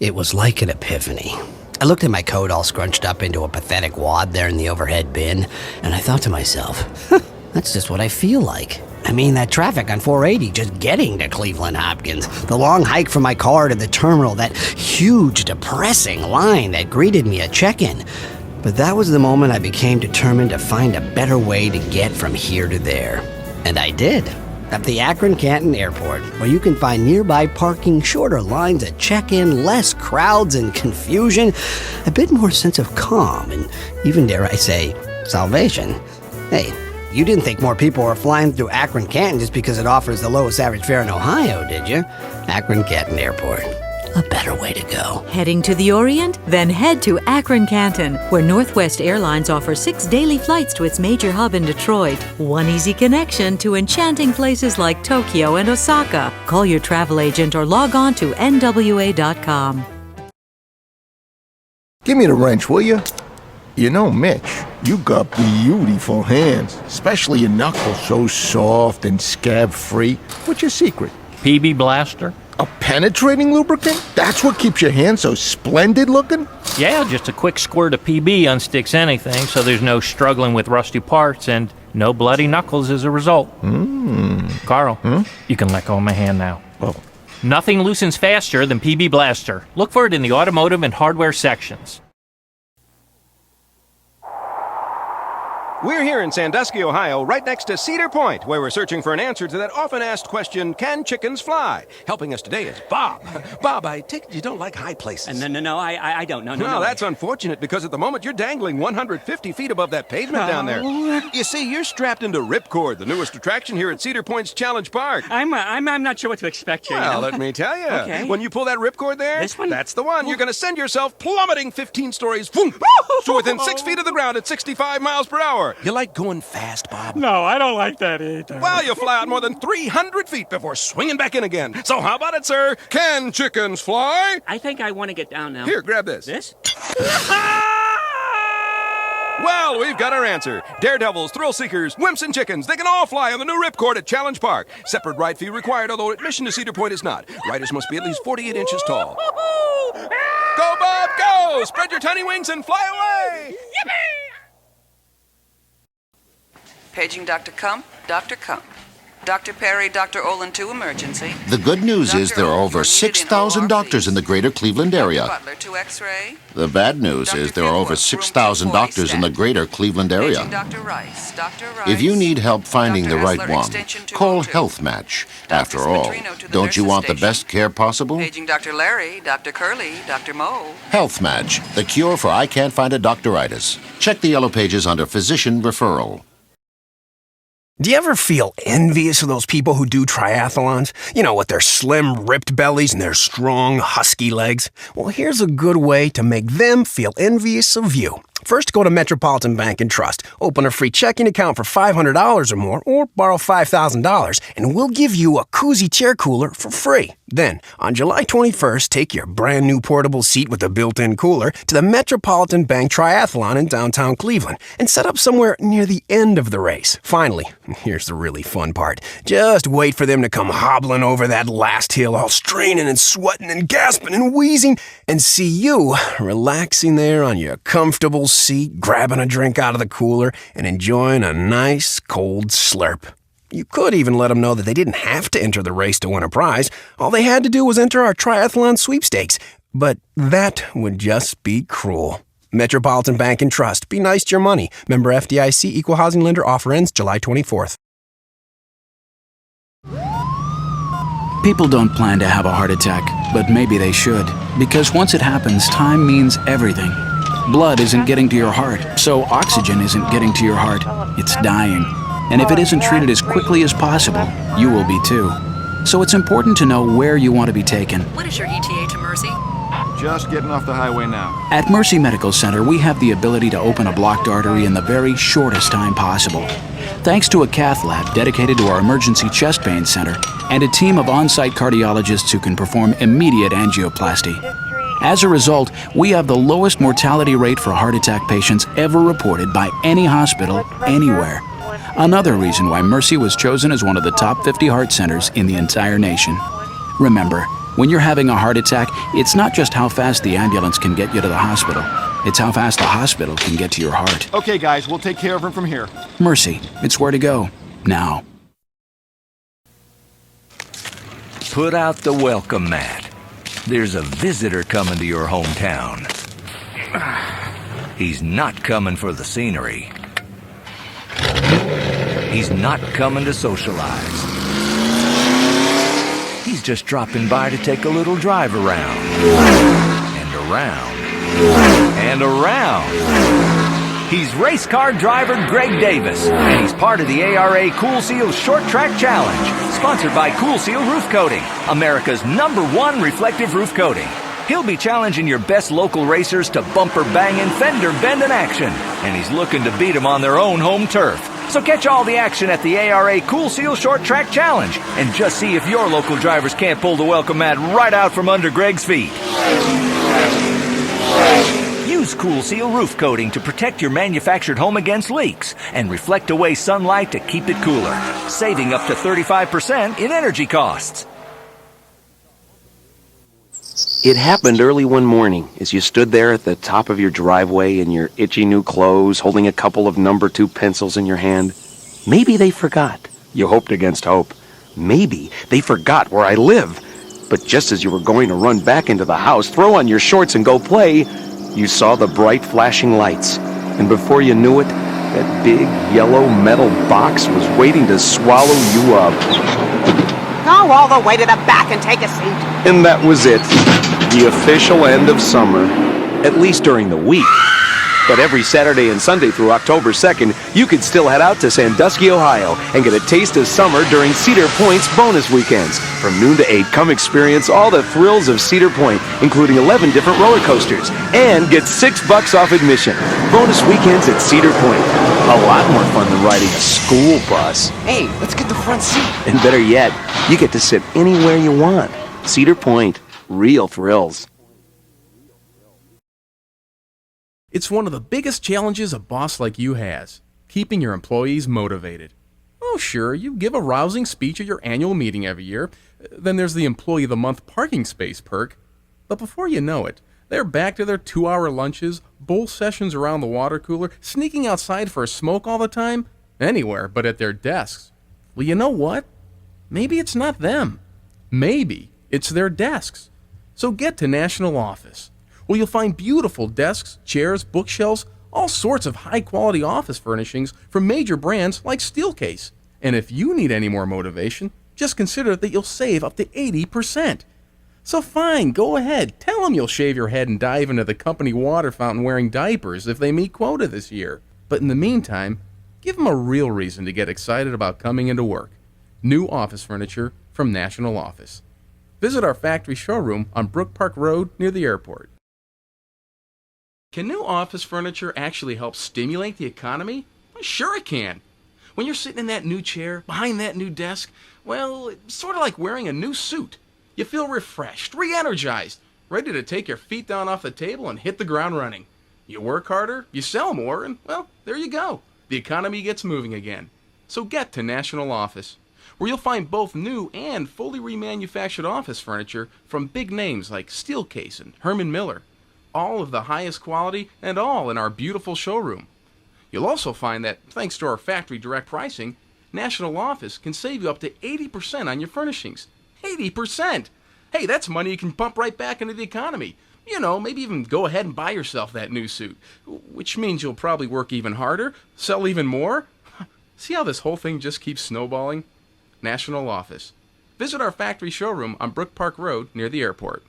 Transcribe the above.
It was like an epiphany. I looked at my coat all scrunched up into a pathetic wad there in the overhead bin, and I thought to myself, that's just what I feel like. I mean, that traffic on 480 just getting to Cleveland Hopkins, the long hike from my car to the terminal, that huge, depressing line that greeted me at check-in. But that was the moment I became determined to find a better way to get from here to there. And I did. At the Akron-Canton Airport, where you can find nearby parking, shorter lines at check-in, less crowds and confusion, a bit more sense of calm, and even, dare I say, salvation. Hey, you didn't think more people were flying through Akron-Canton just because it offers the lowest average fare in Ohio, did you? Akron-Canton Airport. A better way to go. Heading to the Orient? Then head to Akron-Canton, where Northwest Airlines offers 6 daily flights to its major hub in Detroit. One easy connection to enchanting places like Tokyo and Osaka. Call your travel agent or log on to nwa.com. Give me the wrench, will you? You know, Mitch, you got beautiful hands, especially your knuckles so soft and scab-free. What's your secret? PB Blaster? A penetrating lubricant? That's what keeps your hands so splendid looking? Yeah, just a quick squirt of PB unsticks anything, so there's no struggling with rusty parts and no bloody knuckles as a result. Carl, you can let go of my hand now. Oh. Nothing loosens faster than PB Blaster. Look for it in the automotive and hardware sections. We're here in Sandusky, Ohio, right next to Cedar Point, where we're searching for an answer to that often-asked question, can chickens fly? Helping us today is Bob. Bob, I take it you don't like high places. No, I don't. No. Well, that's unfortunate, because at the moment you're dangling 150 feet above that pavement down there. You see, you're strapped into Ripcord, the newest attraction here at Cedar Point's Challenge Park. I'm not sure what to expect here. Well, let me tell you. Okay. When you pull that ripcord there, This one? that's the one. You're going to send yourself plummeting 15 stories, boom, to within 6 feet of the ground at 65 miles per hour. You like going fast, Bob? No, I don't like that either. Well, you fly out more than 300 feet before swinging back in again. So how about it, sir? Can chickens fly? I think I want to get down now. Here, grab this. This? Well, we've got our answer. Daredevils, thrill seekers, wimps, and chickens. They can all fly on the new Ripcord at Challenge Park. Separate ride fee required, although admission to Cedar Point is not. Riders must be at least 48 inches tall. Go, Bob, go! Spread your tiny wings and fly away! Paging Dr. Kump, Dr. Kump. Dr. Perry, Dr. Olin to emergency. The good news is there are over 6,000 doctors in the greater Cleveland area. Butler to X-ray. The bad news is there are over 6,000 doctors in the greater Cleveland area. Paging Dr. Rice, Dr. Rice. If you need help finding the right Hessler, one, extension call 202. Health Match. Dr. After all, Smetrino to the don't you nurses want the station. best care possible? Paging Dr. Larry, Dr. Curley, Dr. Moe. Health Match, the cure for I can't find a doctoritis. Check the yellow pages under physician referral. Do you ever feel envious of those people who do triathlons? You know, with their slim, ripped bellies and their strong, husky legs? Well, here's a good way to make them feel envious of you. First, go to Metropolitan Bank and Trust, open a free checking account for $500 or more, or borrow $5,000, and we'll give you a koozie chair cooler for free. Then, on July 21st, take your brand new portable seat with a built-in cooler to the Metropolitan Bank Triathlon in downtown Cleveland and set up somewhere near the end of the race. Finally, here's the really fun part. Just wait for them to come hobbling over that last hill, all straining and sweating and gasping and wheezing, and see you relaxing there on your comfortable seat, grabbing a drink out of the cooler and enjoying a nice cold slurp. You could even let them know that they didn't have to enter the race to win a prize. All they had to do was enter our triathlon sweepstakes. But that would just be cruel. Metropolitan Bank and Trust. Be nice to your money. Member FDIC, Equal Housing Lender. Offer ends July 24th. People don't plan to have a heart attack, but maybe they should. Because once it happens, time means everything. Blood isn't getting to your heart, so oxygen isn't getting to your heart. It's dying. And if it isn't treated as quickly as possible, you will be too. So it's important to know where you want to be taken. What is your ETA to Mercy? Just getting off the highway now. At Mercy Medical Center, we have the ability to open a blocked artery in the very shortest time possible. Thanks to a cath lab dedicated to our emergency chest pain center and a team of on-site cardiologists who can perform immediate angioplasty. As a result, we have the lowest mortality rate for heart attack patients ever reported by any hospital anywhere. Another reason why Mercy was chosen as one of the top 50 heart centers in the entire nation. Remember, When you're having a heart attack, it's not just how fast the ambulance can get you to the hospital. It's how fast the hospital can get to your heart. Okay, guys, we'll take care of him from here. Mercy, it's where to go. Now. Put out the welcome mat. There's a visitor coming to your hometown. He's not coming for the scenery. He's not coming to socialize. He's just dropping by to take a little drive around. And around. And around. He's race car driver Greg Davis, and he's part of the ARA Cool Seal Short Track Challenge, sponsored by Cool Seal Roof Coating, America's #1 reflective roof coating. He'll be challenging your best local racers to bumper banging, fender bending action, and he's looking to beat them on their own home turf. So catch all the action at the ARA Cool Seal Short Track Challenge, and just see if your local drivers can't pull the welcome mat right out from under Greg's feet. Use Cool Seal Roof Coating to protect your manufactured home against leaks and reflect away sunlight to keep it cooler, saving up to 35% in energy costs. It happened early one morning as you stood there at the top of your driveway in your itchy new clothes, holding a couple of number 2 pencils in your hand. Maybe they forgot. You hoped against hope. Maybe they forgot where I live. But just as you were going to run back into the house, throw on your shorts and go play, you saw the bright flashing lights. And before you knew it, that big yellow metal box was waiting to swallow you up. Go all the way to the back and take a seat. And that was it. The official end of summer. At least during the week. But every Saturday and Sunday through October 2nd, you could still head out to Sandusky, Ohio, and get a taste of summer during Cedar Point's bonus weekends. From noon to 8, come experience all the thrills of Cedar Point, including 11 different roller coasters, and get $6 off admission. Bonus weekends at Cedar Point. A lot more fun than riding a school bus. Hey, let's get the front seat. And better yet, you get to sit anywhere you want. Cedar Point. Real thrills. It's one of the biggest challenges a boss like you has, keeping your employees motivated. Oh, sure, you give a rousing speech at your annual meeting every year. Then there's the Employee of the Month parking space perk. But before you know it, they're back to their 2-hour lunches, bowl sessions around the water cooler, sneaking outside for a smoke all the time, anywhere but at their desks. Well, you know what? Maybe it's not them. Maybe it's their desks. So get to National Office, where you'll find beautiful desks, chairs, bookshelves, all sorts of high-quality office furnishings from major brands like Steelcase. And if you need any more motivation, just consider that you'll save up to 80%. So fine, go ahead. Tell them you'll shave your head and dive into the company water fountain wearing diapers if they meet quota this year. But in the meantime, give them a real reason to get excited about coming into work. New office furniture from National Office. Visit our factory showroom on Brook Park Road near the airport. Can new office furniture actually help stimulate the economy? Well, sure it can. When you're sitting in that new chair, behind that new desk, well, it's sort of like wearing a new suit. You feel refreshed, re-energized, ready to take your feet down off the table and hit the ground running. You work harder, you sell more, and, well, there you go. The economy gets moving again. So get to National Office, where you'll find both new and fully remanufactured office furniture from big names like Steelcase and Herman Miller. All of the highest quality and all in our beautiful showroom. You'll also find that, thanks to our factory direct pricing, National Office can save you up to 80% on your furnishings. 80%! Hey, that's money you can pump right back into the economy. You know, maybe even go ahead and buy yourself that new suit, which means you'll probably work even harder, sell even more. See how this whole thing just keeps snowballing? National Office. Visit our factory showroom on Brook Park Road near the airport.